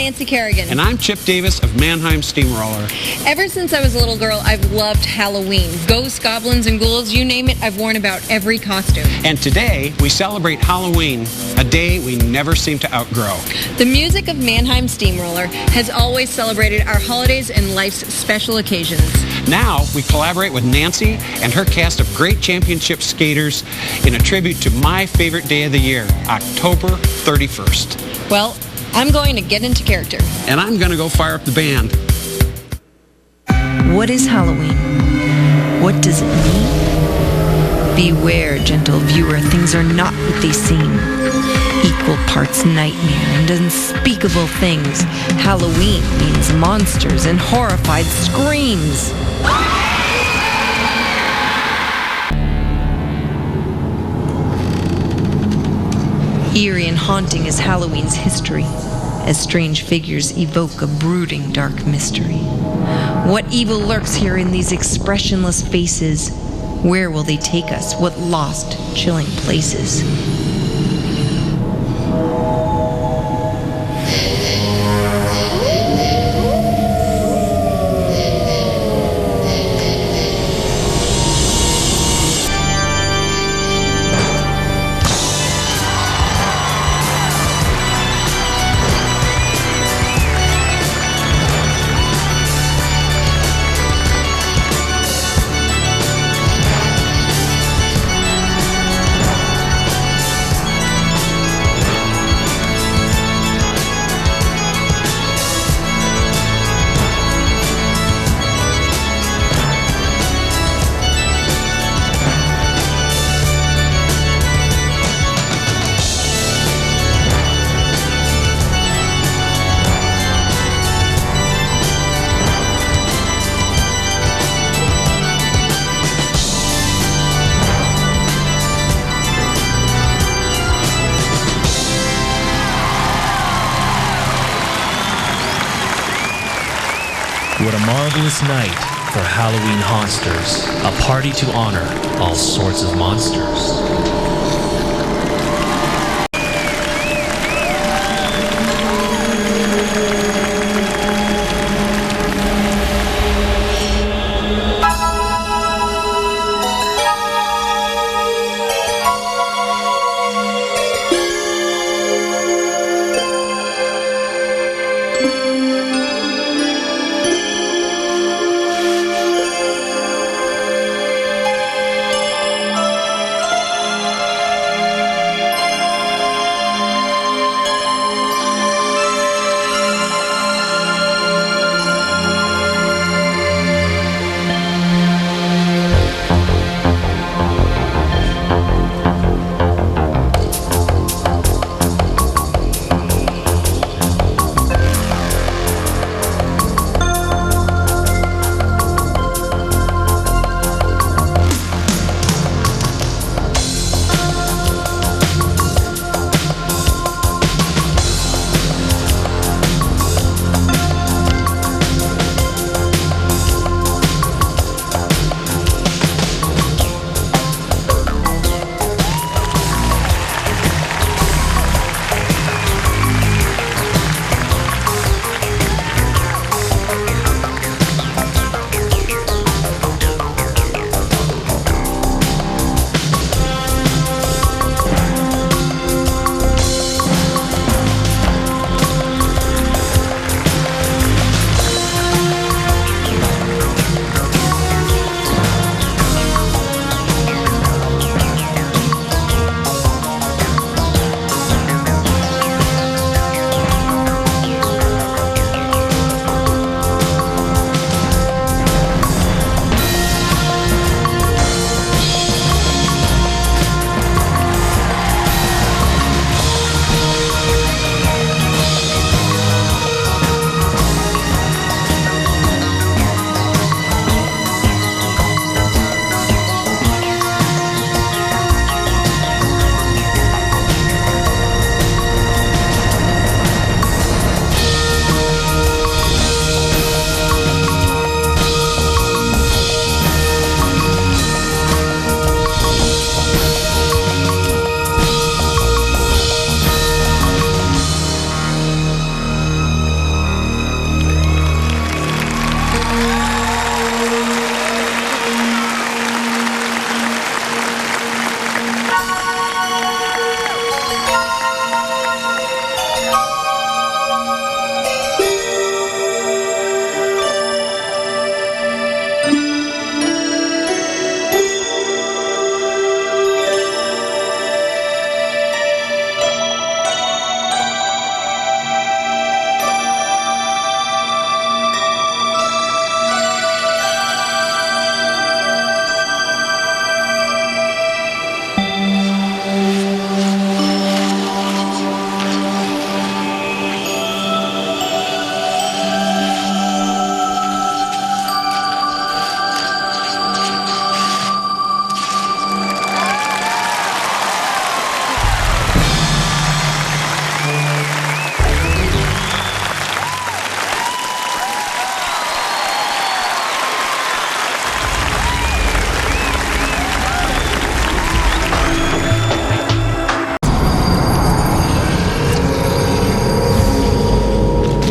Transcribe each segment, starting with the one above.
Nancy Kerrigan. And I'm Chip Davis of Mannheim Steamroller. Ever since I was a little girl, I've loved Halloween. Ghosts, goblins, and ghouls, you name it, I've worn about every costume. And today, we celebrate Halloween, a day we never seem to outgrow. The music of Mannheim Steamroller has always celebrated our holidays and life's special occasions. Now, we collaborate with Nancy and her cast of great championship skaters in a tribute to my favorite day of the year, October 31st. Well, I'm going to get into character. And I'm going to go fire up the band. What is Halloween? What does it mean? Beware, gentle viewer, things are not what they seem. Equal parts nightmare and unspeakable things. Halloween means monsters and horrified screams. Eerie and haunting is Halloween's history, as strange figures evoke a brooding dark mystery. What evil lurks here in these expressionless faces? Where will they take us? What lost, chilling places? What a marvelous night for Halloween Haunsters, a party to honor all sorts of monsters.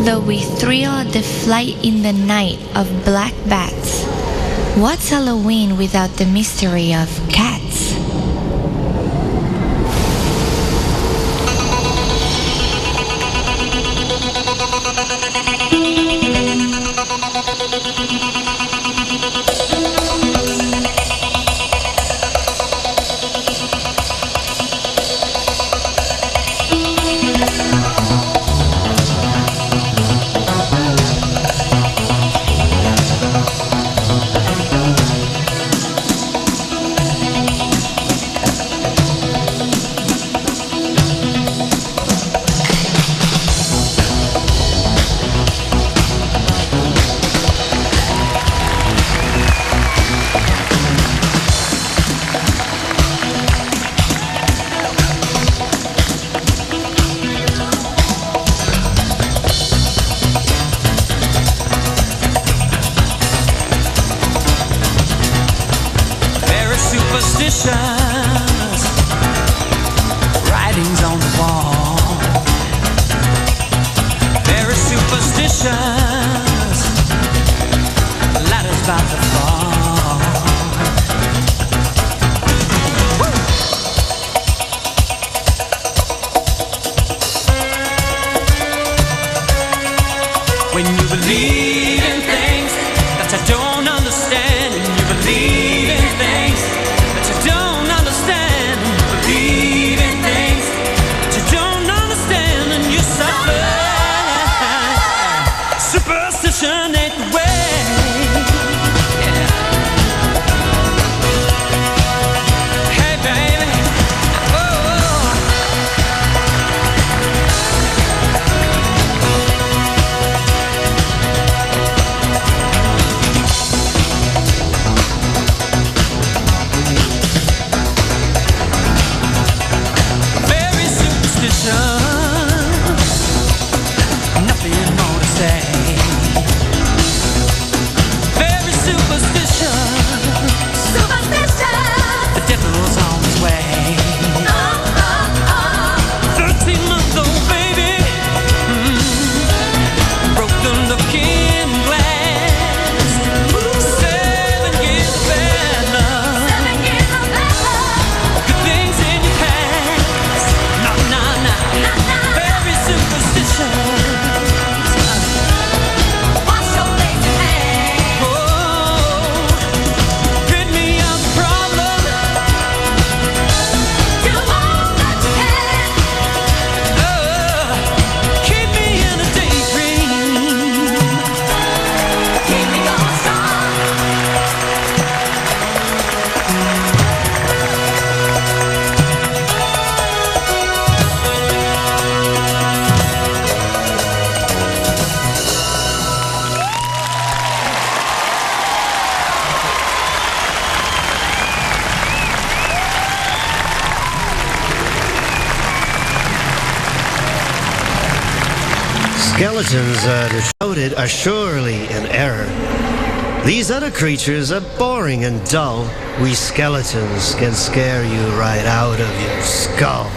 though we thrill the flight in the night of black bats. What's Halloween without the mystery of cats? Writings on the wall. Very superstitious. Ladders about to fall. When you believe in things that you don't understand, and you believe in things that you don't understand, and you believe in things that you don't understand, and you suffer. Superstition ain't the way. Yeah. Hey baby, nothing more to say. Very superstitious. The devil's on his way. 13-month-old baby broke the looking glass. 7 years of bad luck. Good things in your past. Very superstitious. Wash your face and hands. Oh, rid me of the problem. Do all that you can. Keep me in a daydream. Keep me going strong. Skeletons shouted are surely in error. These other creatures are boring and dull. We skeletons can scare you right out of your skull.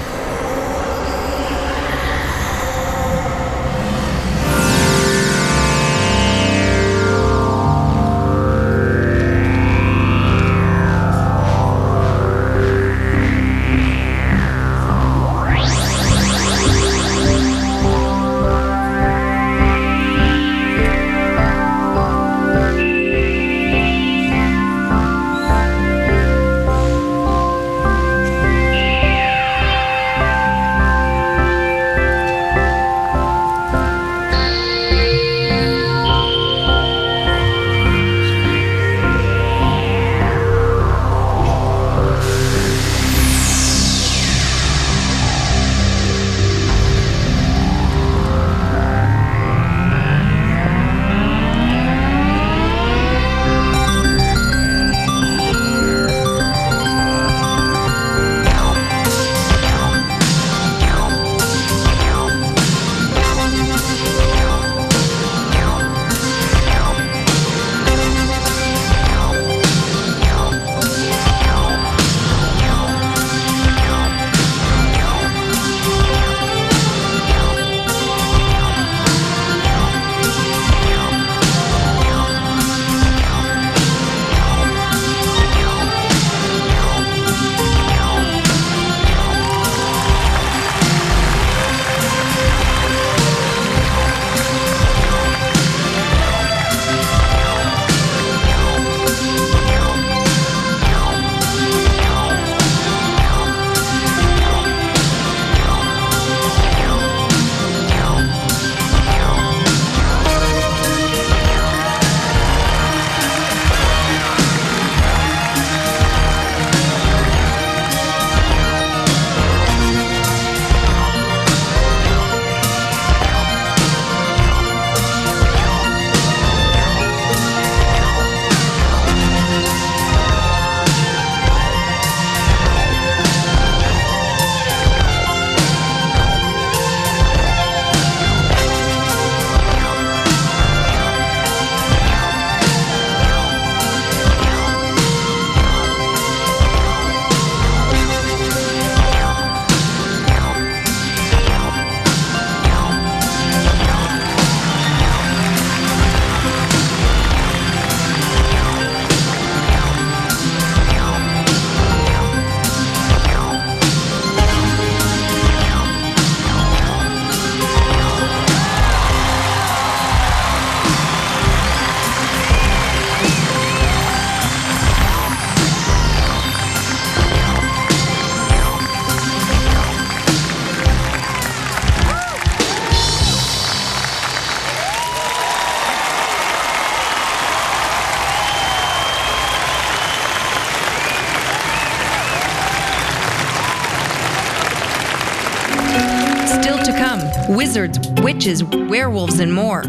Wizards, witches, werewolves, and more.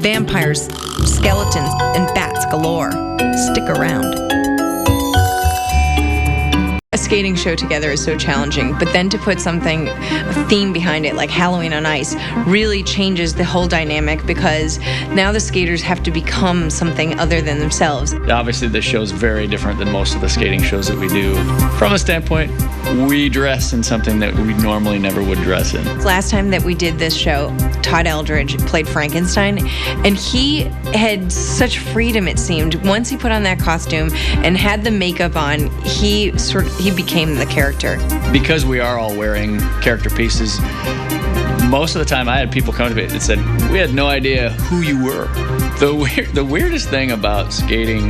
Vampires, skeletons, and bats galore. Stick around. A skating show together is so challenging, but then to put something, a theme behind it, like Halloween on Ice, really changes the whole dynamic because now the skaters have to become something other than themselves. Obviously, this show's very different than most of the skating shows that we do. From a standpoint, we dress in something that we normally never would dress in. Last time that we did this show, Todd Eldredge played Frankenstein, and he had such freedom, it seemed. Once he put on that costume and had the makeup on, he became the character. Because we are all wearing character pieces, most of the time I had people come to me that said, we had no idea who you were. The weirdest thing about skating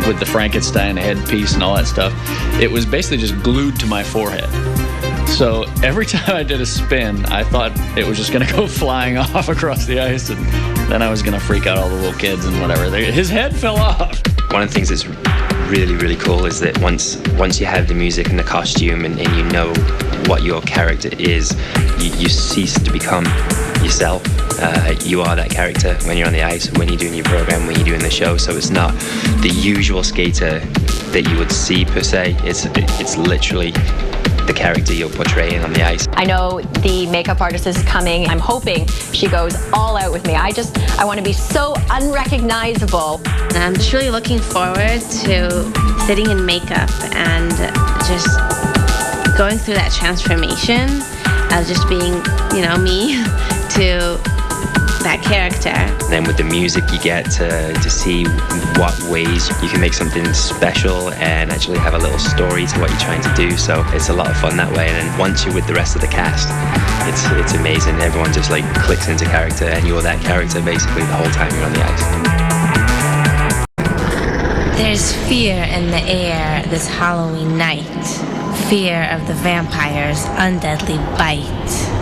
with the Frankenstein headpiece and all that stuff, it was basically just glued to my forehead. So every time I did a spin, I thought it was just going to go flying off across the ice, and then I was going to freak out all the little kids and whatever. His head fell off. One of the things that's really, really cool is that once you have the music and the costume and you know what your character is, you cease to become yourself. You are that character when you're on the ice, when you're doing your program, when you're doing the show. So it's not the usual skater that you would see per se. It's literally the character you're portraying on the ice. I know the makeup artist is coming. I'm hoping she goes all out with me. I want to be so unrecognizable. I'm just really looking forward to sitting in makeup and just going through that transformation of just being, me to that character. Then with the music, you get to see what ways you can make something special and actually have a little story to what you're trying to do. So it's a lot of fun that way. And then once you're with the rest of the cast, it's amazing. Everyone just like clicks into character, and you're that character basically the whole time you're on the ice. There's fear in the air this Halloween night. Fear of the vampire's undeadly bite.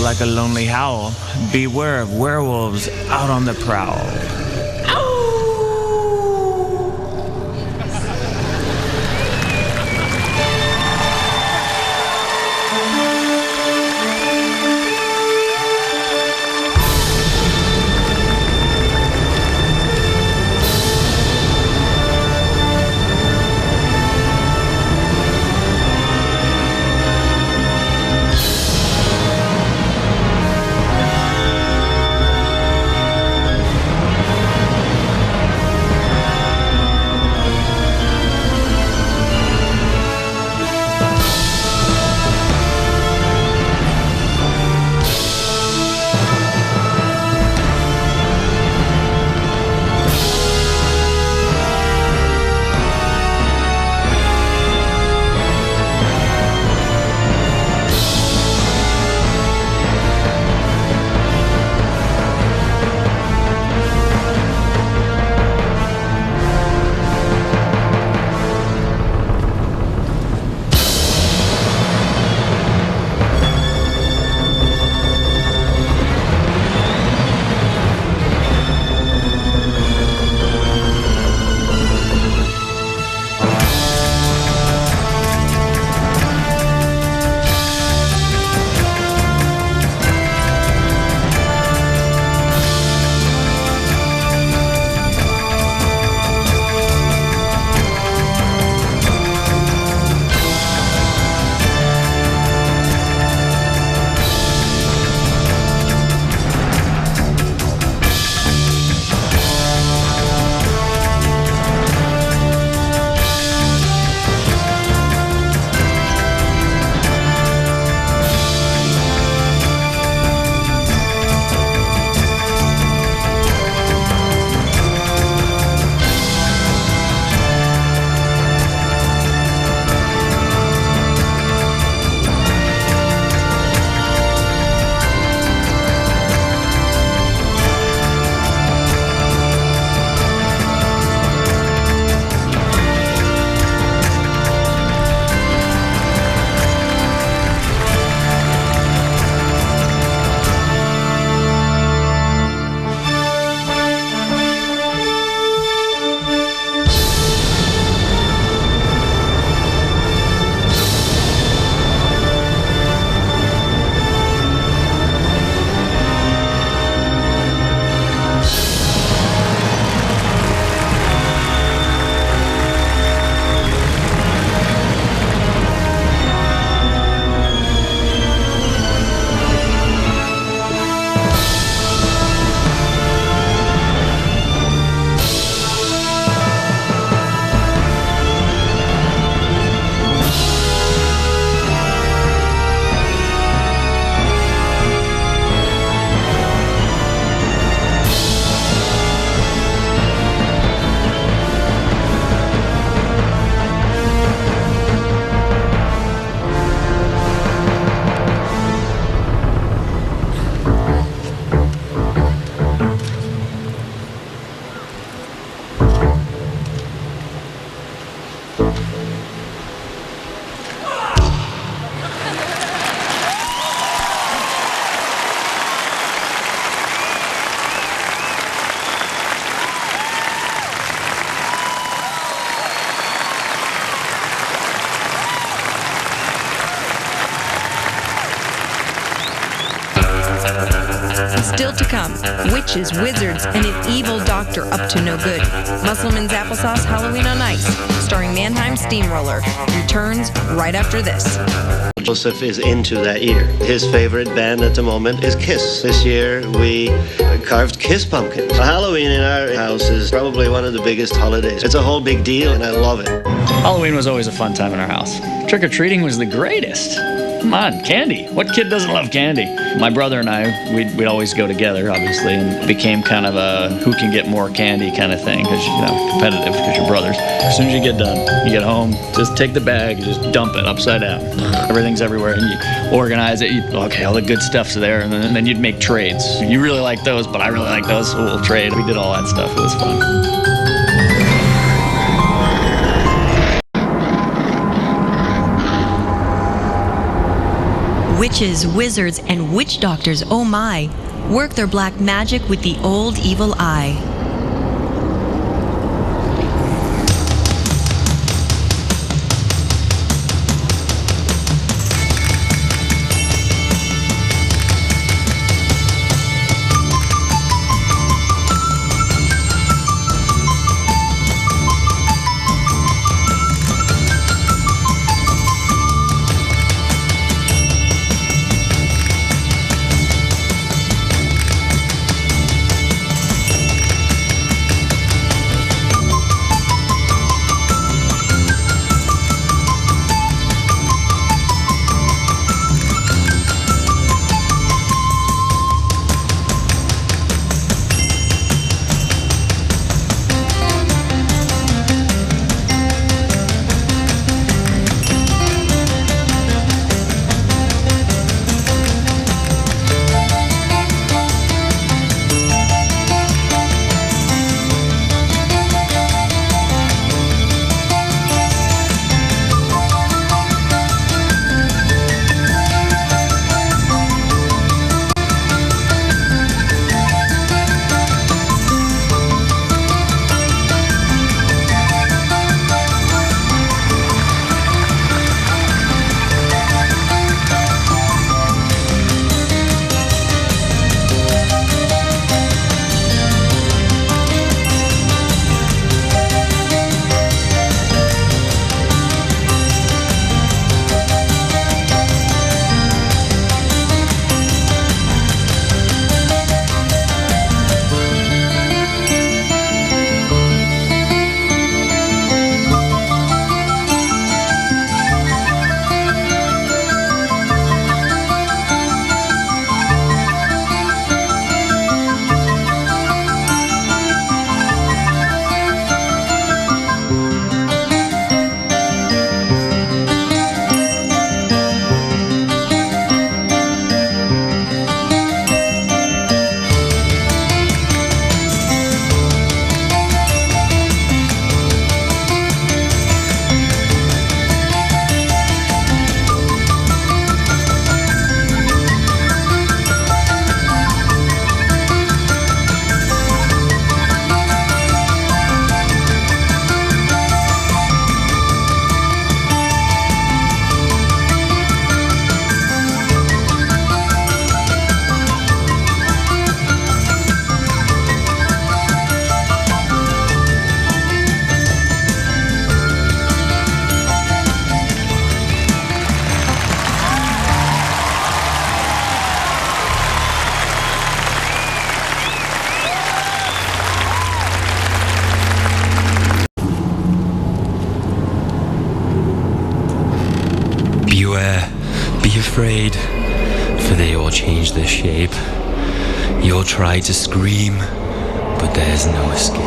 like a lonely howl. Beware of werewolves out on the prowl. Still to come, witches, wizards, and an evil doctor up to no good. Musselman's Applesauce Halloween on Ice, starring Mannheim Steamroller, returns right after this. Josef is into that year. His favorite band at the moment is Kiss. This year we carved Kiss pumpkins. Halloween in our house is probably one of the biggest holidays. It's a whole big deal and I love it. Halloween was always a fun time in our house. Trick-or-treating was the greatest. Come on, candy. What kid doesn't love candy? My brother and I, we'd always go together, obviously, and it became kind of a who can get more candy kind of thing, because, you know, competitive, because you're brothers. As soon as you get done, you get home, just take the bag, and just dump it upside down. Everything's everywhere, and you organize it. Okay, all the good stuff's there, and then you'd make trades. You really like those, but I really like those, so we'll trade. We did all that stuff. It was fun. Witches, wizards, and witch doctors, oh my, work their black magic with the old evil eye. Be afraid, for they all change their shape. You'll try to scream, but there's no escape.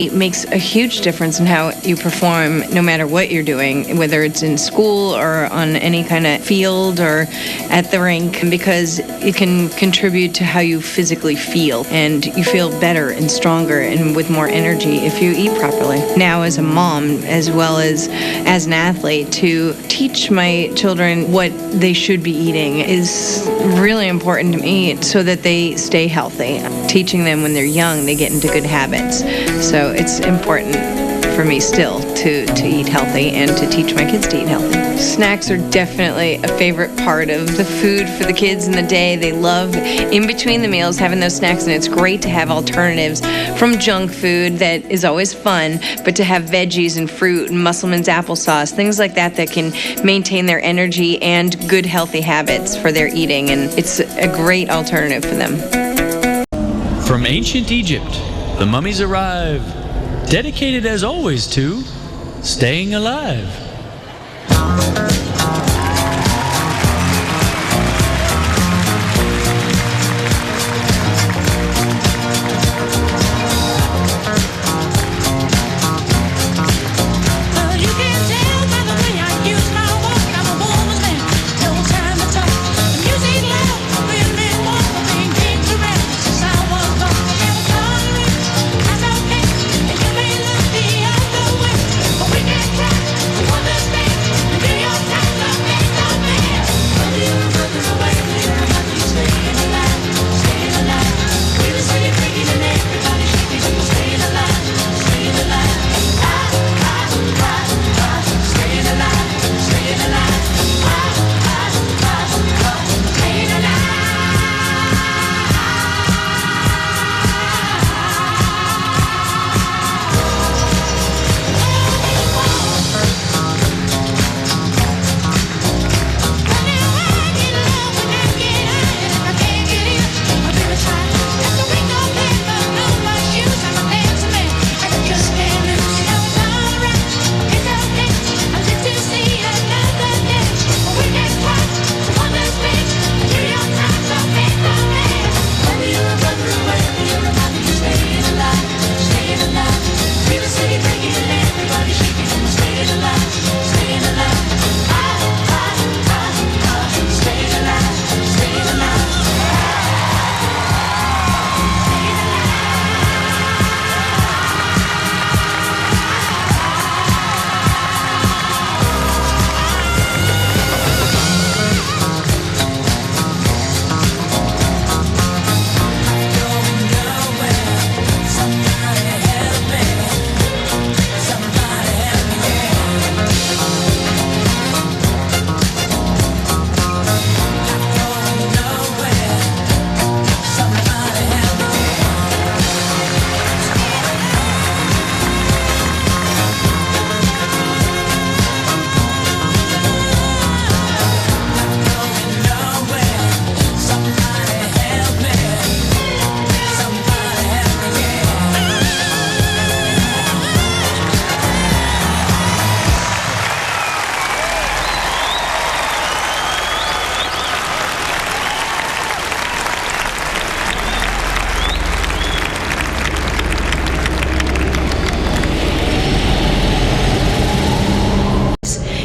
It makes a huge difference in how you perform no matter what you're doing, whether it's in school or on any kind of field or at the rink, because it can contribute to how you physically feel, and you feel better and stronger and with more energy if you eat properly. Now as a mom, as well as an athlete, to teach my children what they should be eating is really important to me so that they stay healthy. Teaching them when they're young, they get into good habits. So it's important for me still to eat healthy and to teach my kids to eat healthy. Snacks are definitely a favorite part of the food for the kids in the day. They love in between the meals having those snacks, and it's great to have alternatives from junk food that is always fun, but to have veggies and fruit and Musselman's applesauce, things like that that can maintain their energy and good healthy habits for their eating, and it's a great alternative for them. From ancient Egypt, the mummies arrive, dedicated as always to staying alive.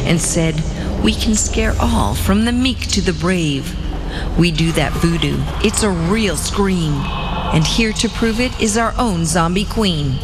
And said, we can scare all from the meek to the brave. We do that voodoo. It's a real scream. And here to prove it is our own zombie queen.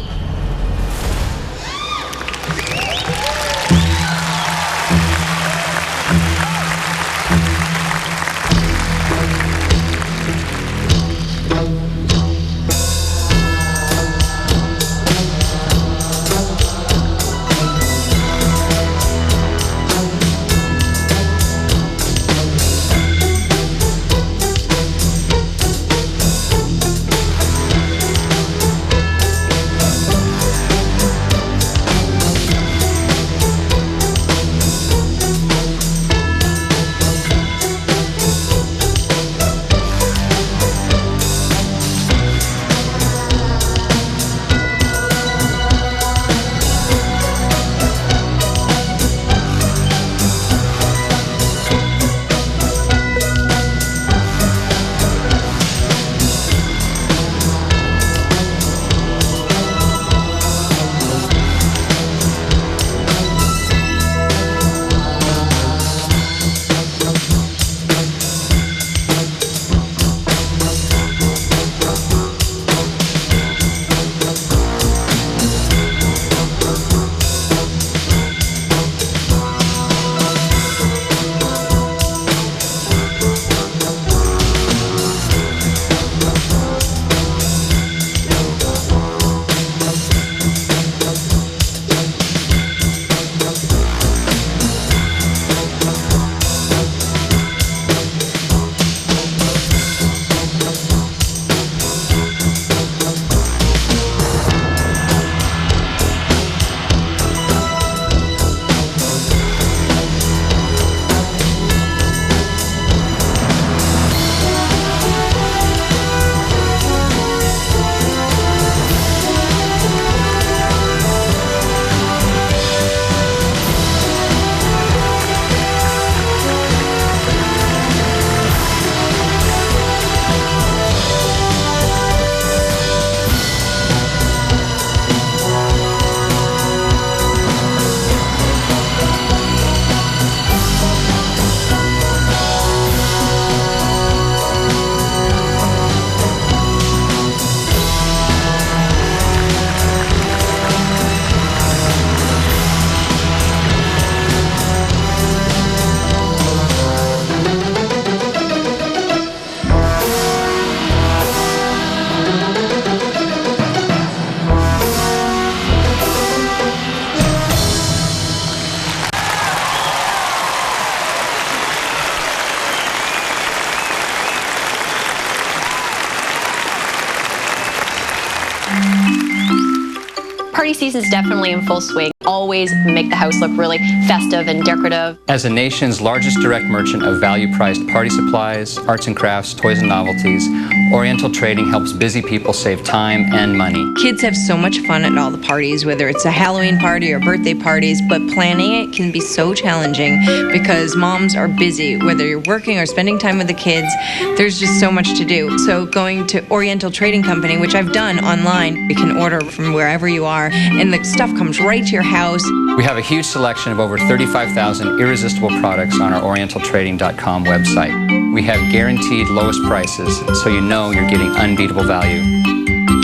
Party season is definitely in full swing. Always make the house look really festive and decorative. As the nation's largest direct merchant of value-priced party supplies, arts and crafts, toys and novelties, Oriental Trading helps busy people save time and money. Kids have so much fun at all the parties, whether it's a Halloween party or birthday parties, but planning it can be so challenging because moms are busy. Whether you're working or spending time with the kids, there's just so much to do. So going to Oriental Trading Company, which I've done online, you can order from wherever you are, and the stuff comes right to your house. We have a huge selection of over 35,000 irresistible products on our orientaltrading.com website. We have guaranteed lowest prices, so you know you're getting unbeatable value.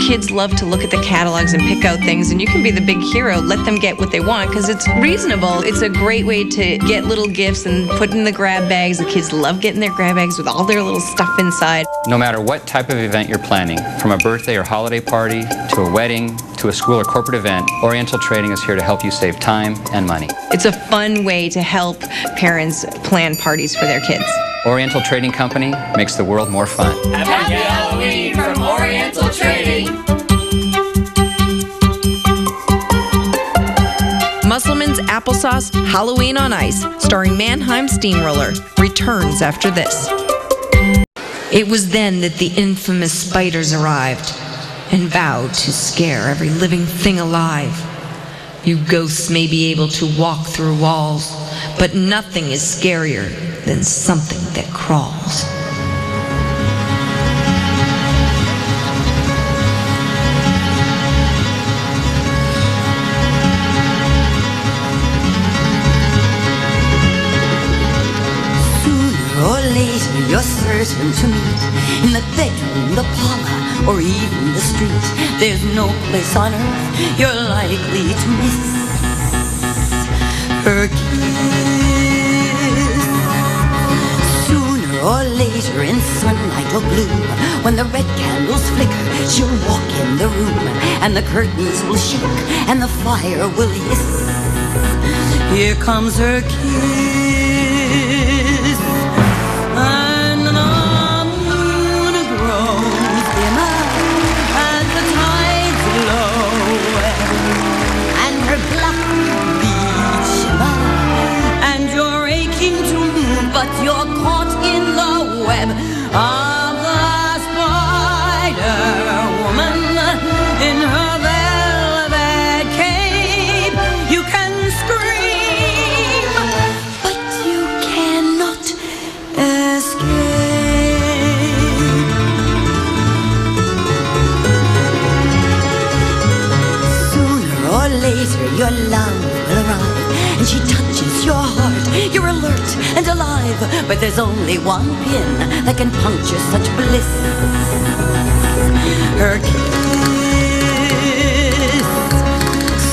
Kids love to look at the catalogs and pick out things, and you can be the big hero. Let them get what they want because it's reasonable. It's a great way to get little gifts and put in the grab bags. The kids love getting their grab bags with all their little stuff inside. No matter what type of event you're planning, from a birthday or holiday party to a wedding to a school or corporate event, Oriental Trading is here to help you save time and money. It's a fun way to help parents plan parties for their kids. Oriental Trading Company makes the world more fun. Happy Halloween from Oriental Trading. Musselman's Applesauce Halloween on Ice, starring Mannheim Steamroller, returns after this. It was then that the infamous spiders arrived and vowed to scare every living thing alive. You ghosts may be able to walk through walls, but nothing is scarier than something that crawls. Sooner or later you're certain to meet in the bedroom, the parlor, or even the street. There's no place on earth you're likely to miss her kiss. Sooner or later in sunlight or gloom, when the red candles flicker, she'll walk in the room, and the curtains will shake, and the fire will hiss. Here comes her kiss. But you're caught in the web of the Spider-Woman. In her velvet cape, you can scream, but you cannot escape. Sooner or later, your love will arrive, and she touches your heart. You're alert and alive, but there's only one pin that can puncture such bliss. Her kiss.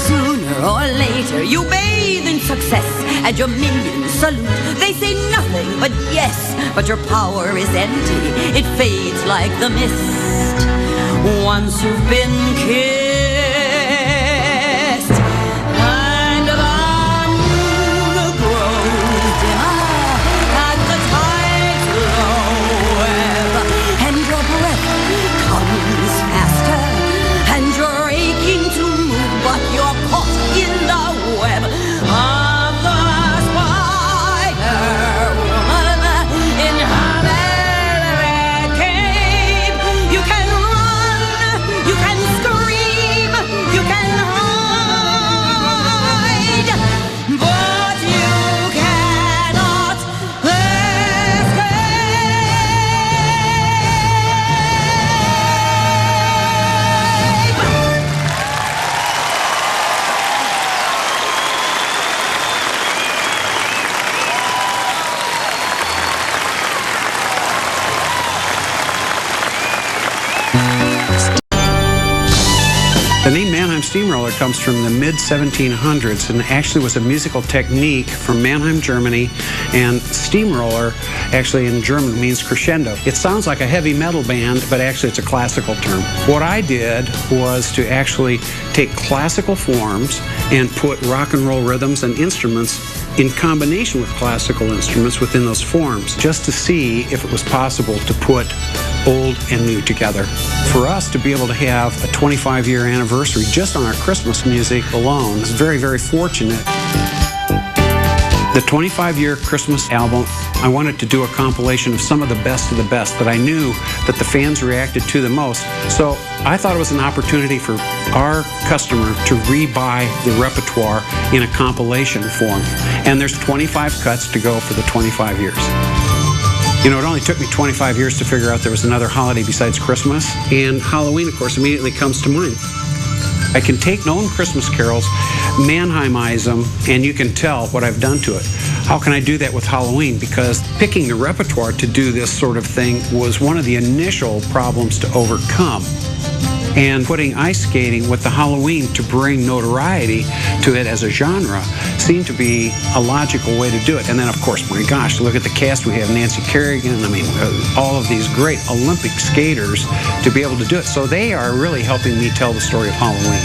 Sooner or later you bathe in success, and your minions salute. They say nothing but yes, but your power is empty. It fades like the mist once you've been kissed. The name Mannheim Steamroller comes from the mid-1700s and actually was a musical technique from Mannheim, Germany, and steamroller actually in German means crescendo. It sounds like a heavy metal band, but actually it's a classical term. What I did was to actually take classical forms and put rock and roll rhythms and instruments in combination with classical instruments within those forms, just to see if it was possible to put old and new together. For us to be able to have a 25-year anniversary just on our Christmas music alone is very, very fortunate. The 25-year Christmas album, I wanted to do a compilation of some of the best that I knew that the fans reacted to the most. So I thought it was an opportunity for our customer to rebuy the repertoire in a compilation form. And there's 25 cuts to go for the 25 years. You know, it only took me 25 years to figure out there was another holiday besides Christmas, and Halloween, of course, immediately comes to mind. I can take known Christmas carols, Mannheimize them, and you can tell what I've done to it. How can I do that with Halloween? Because picking the repertoire to do this sort of thing was one of the initial problems to overcome. And putting ice skating with the Halloween to bring notoriety to it as a genre seemed to be a logical way to do it. And then, of course, my gosh, look at the cast. We have Nancy Kerrigan, I mean, all of these great Olympic skaters to be able to do it. So they are really helping me tell the story of Halloween.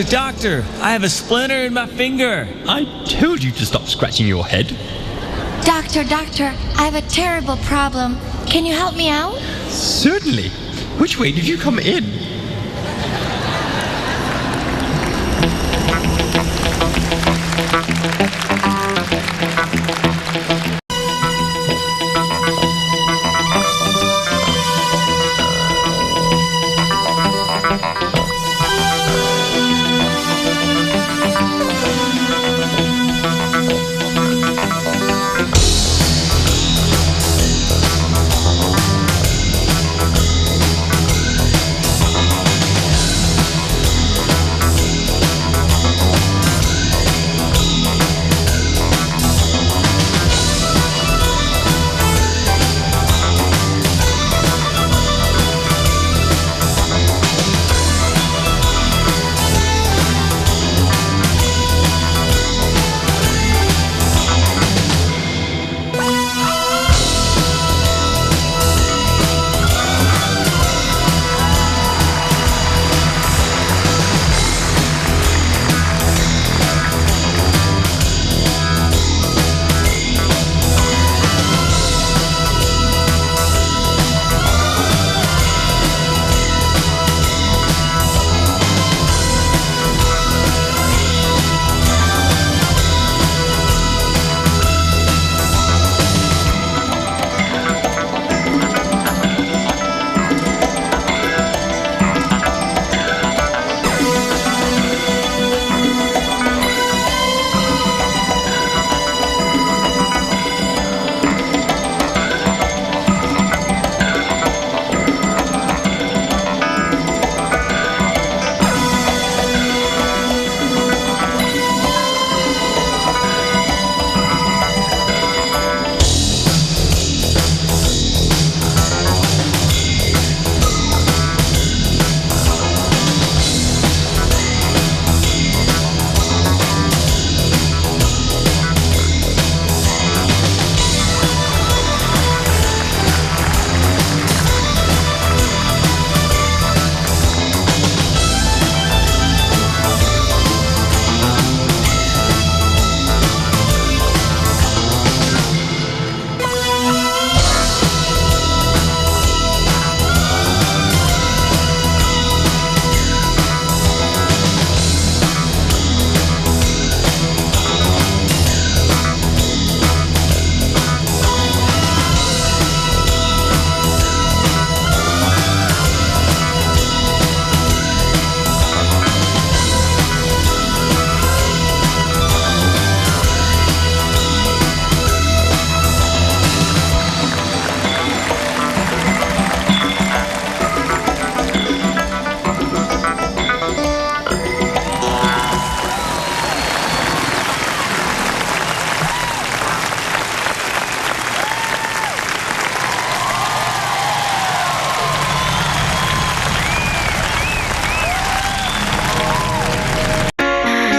Doctor, I have a splinter in my finger. I told you to stop scratching your head. Doctor, I have a terrible problem. Can you help me out? Certainly. Which way did you come in?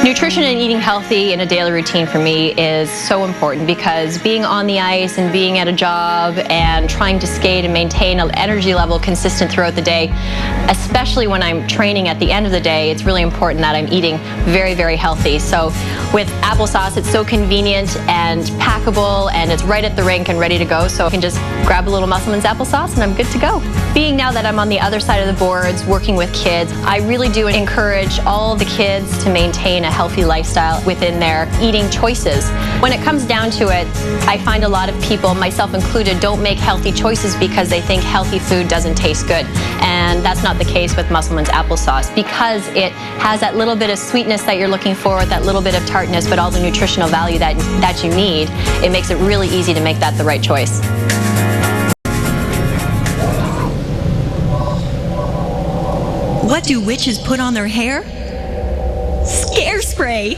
Nutrition and eating healthy in a daily routine for me is so important because being on the ice and being at a job and trying to skate and maintain an energy level consistent throughout the day, especially when I'm training at the end of the day, it's really important that I'm eating very, very healthy. So with applesauce, it's so convenient and packable, and it's right at the rink and ready to go. So I can just grab a little Musselman's applesauce and I'm good to go. Being now that I'm on the other side of the boards working with kids, I really do encourage all the kids to maintain a healthy lifestyle within their eating choices. When it comes down to it, I find a lot of people, myself included, don't make healthy choices because they think healthy food doesn't taste good. And that's not the case with Musselman's applesauce because it has that little bit of sweetness that you're looking for, that little bit of tartness, but all the nutritional value that you need. It makes it really easy to make that the right choice. What do witches put on their hair? Scare spray.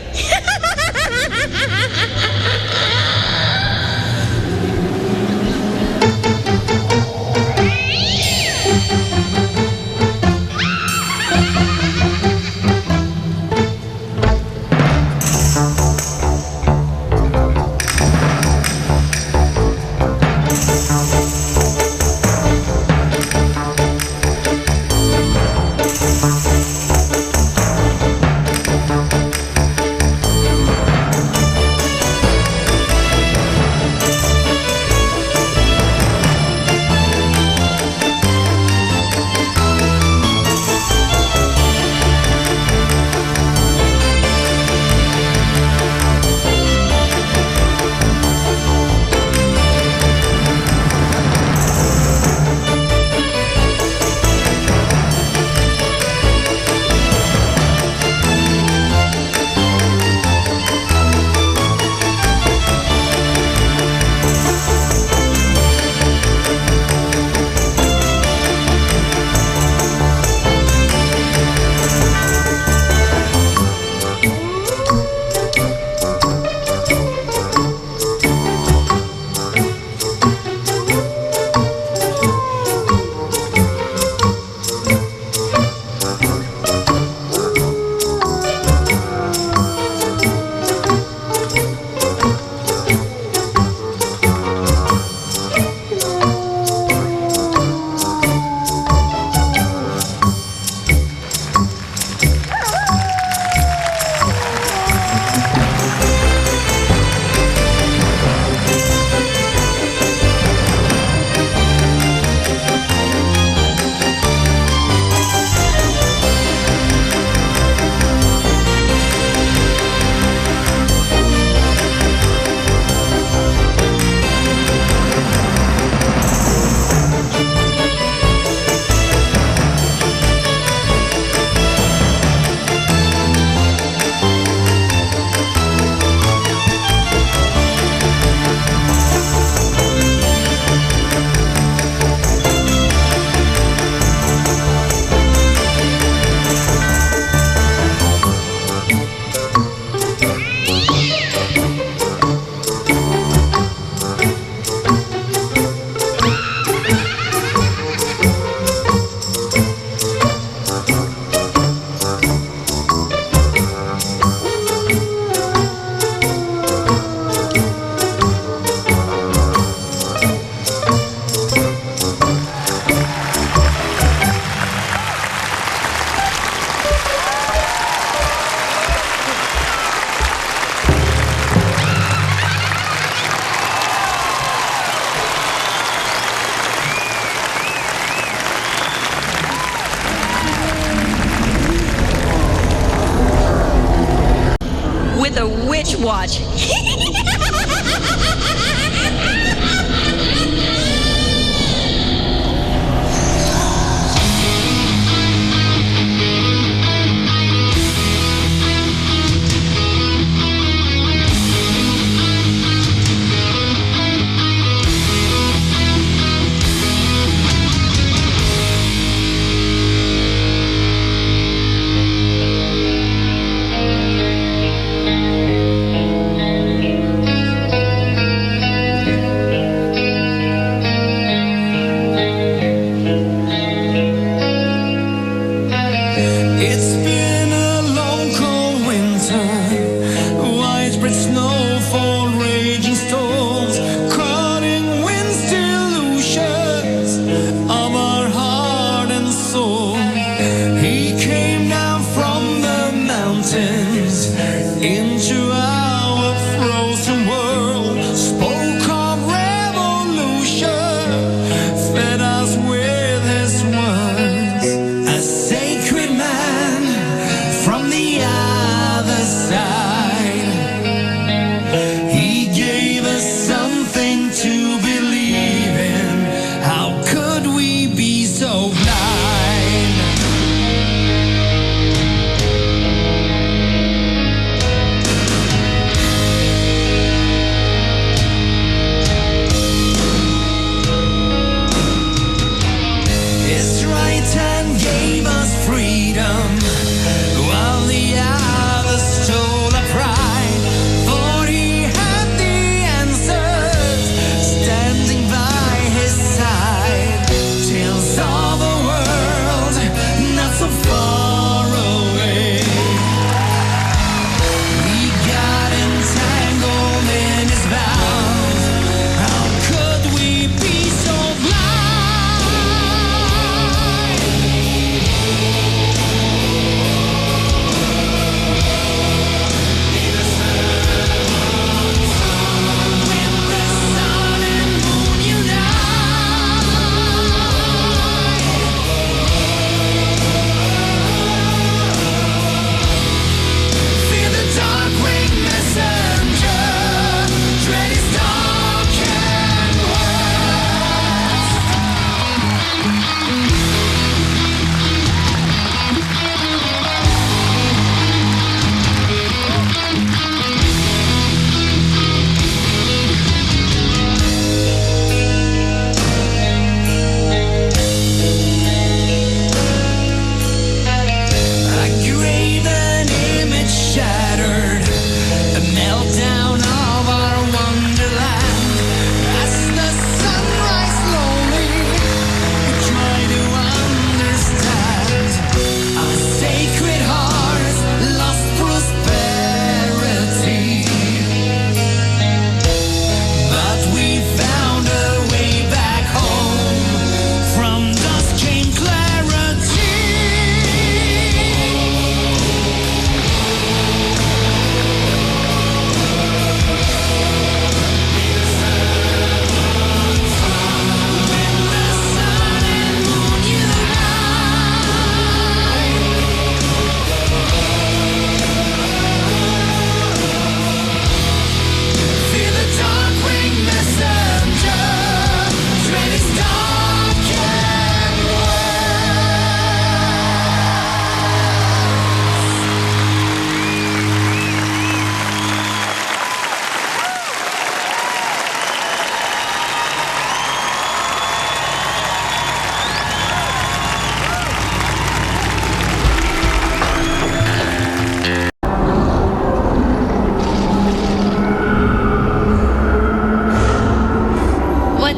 Witch Watch.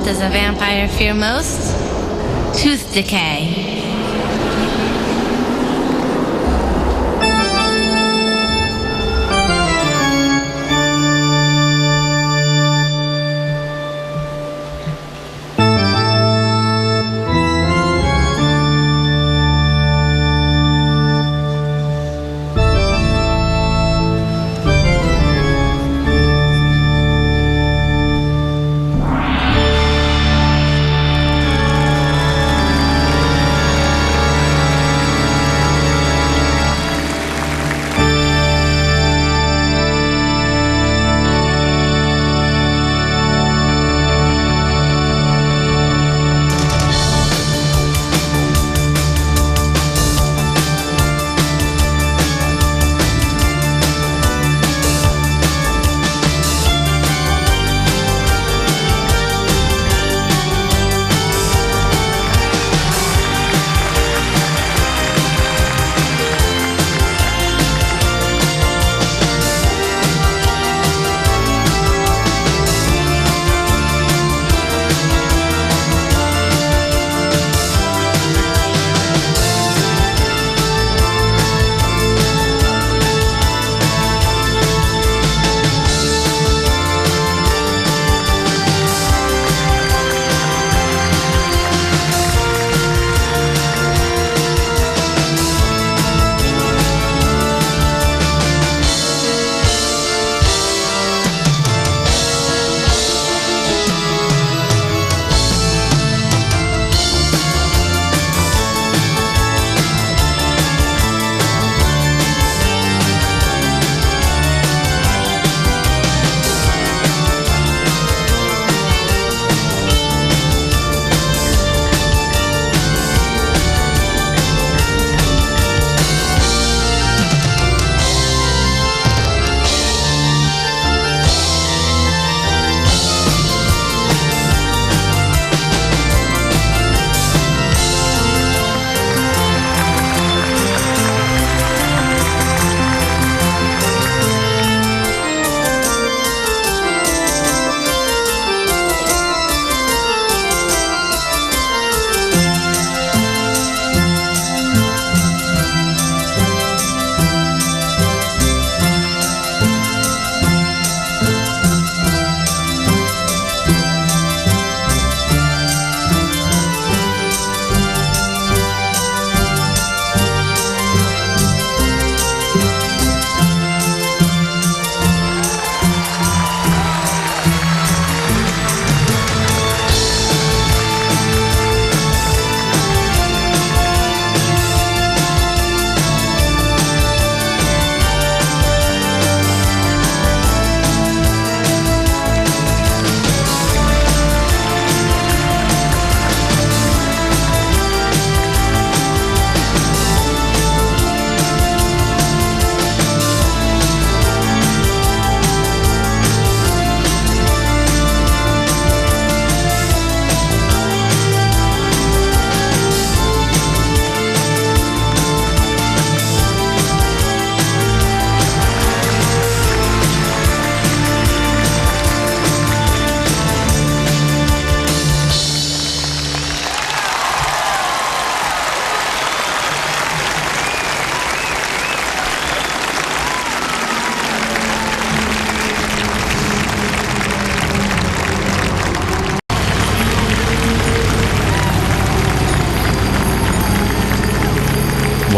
does a vampire fear most? Tooth decay.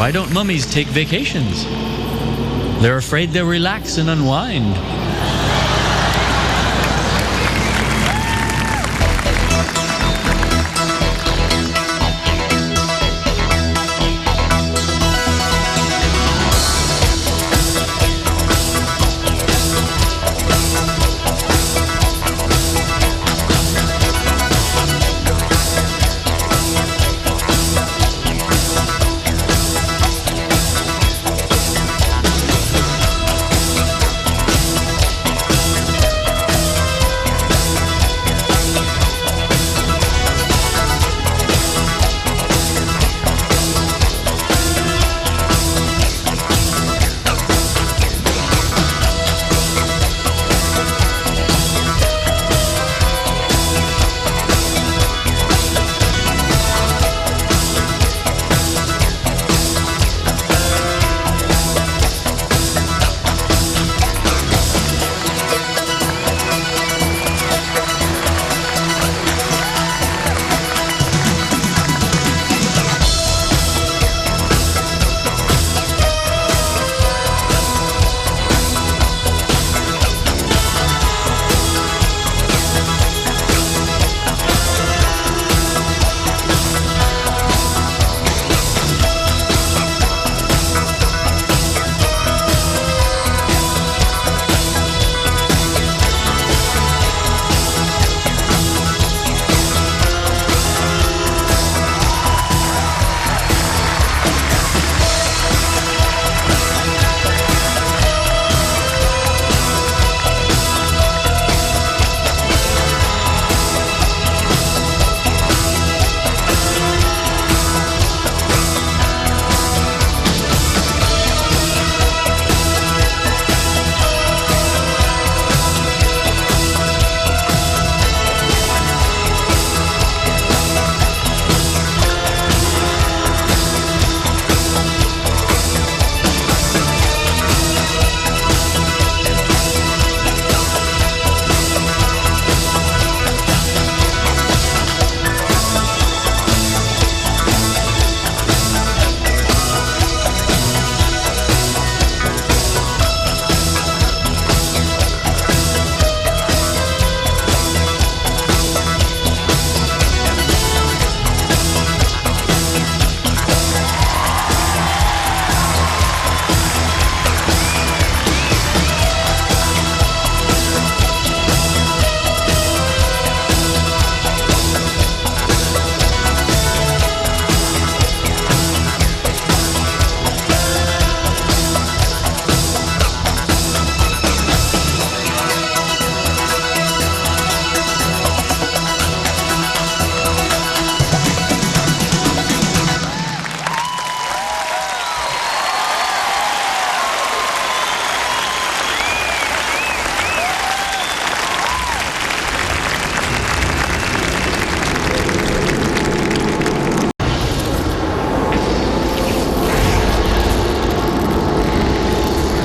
Why don't mummies take vacations? They're afraid they'll relax and unwind.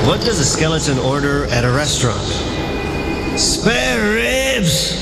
What does a skeleton order at a restaurant? Spare ribs!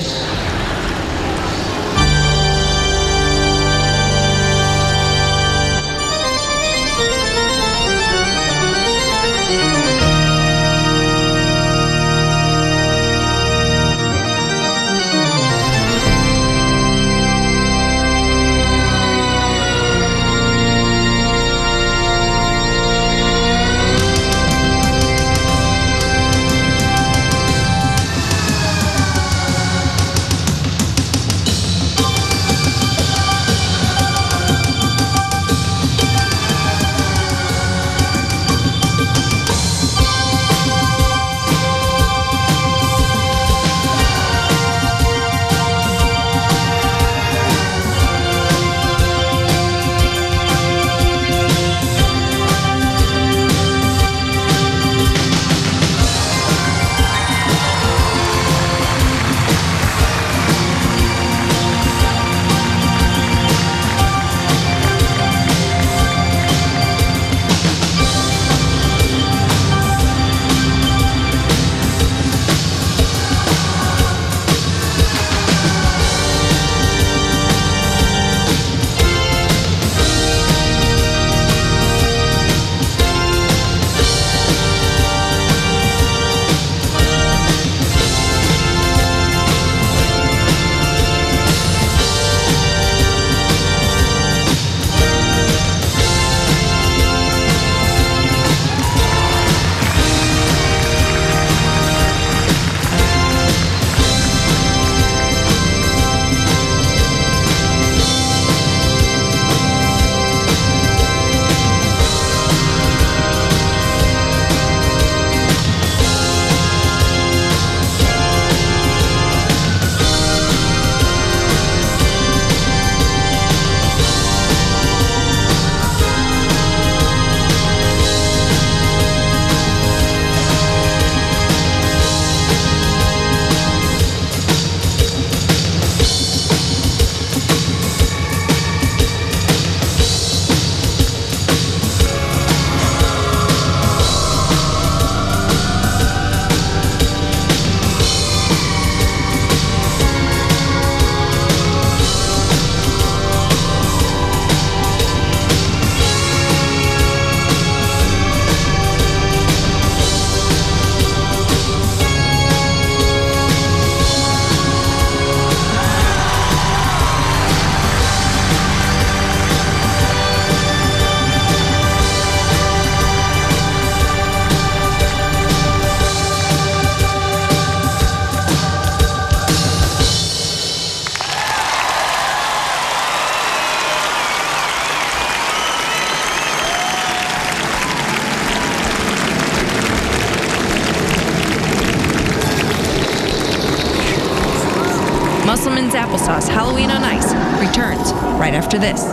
Musselman's Applesauce Halloween on Ice returns right after this.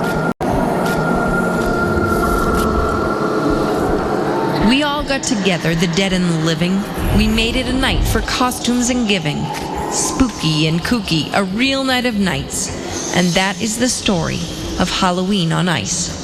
We all got together, the dead and the living. We made it a night for costumes and giving. Spooky and kooky, a real night of nights. And that is the story of Halloween on Ice.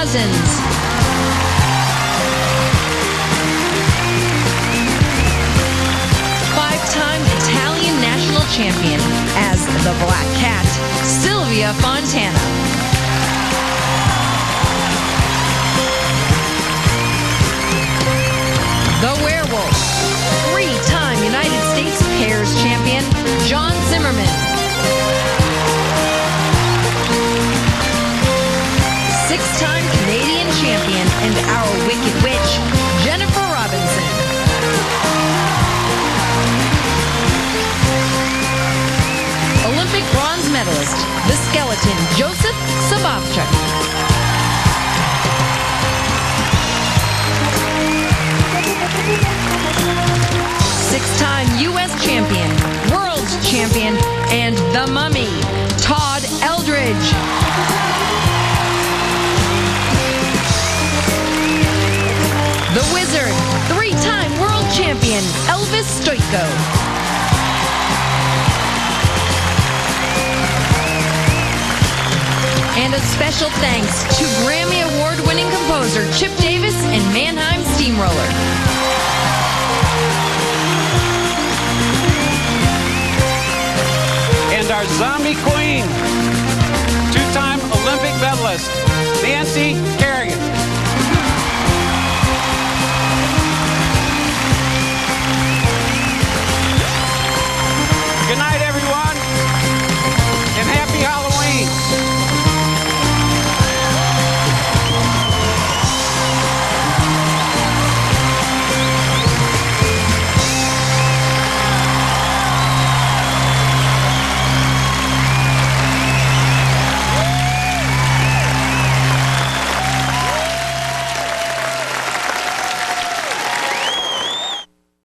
Cousins. Five-time Italian national champion as the Black Cat, Sylvia Fontana. The Werewolf, three-time United States Pairs champion, Zimmerman. Six-time Canadian champion and our Wicked Witch, Jennifer Robinson. Olympic bronze medalist, the skeleton, Josef Sabovcik. Six-time U.S. champion, world champion, and the mummy, Todd Eldredge. The Wizard, three-time world champion, Elvis Stojko. And a special thanks to Grammy Award-winning composer Chip Davis and Mannheim Steamroller.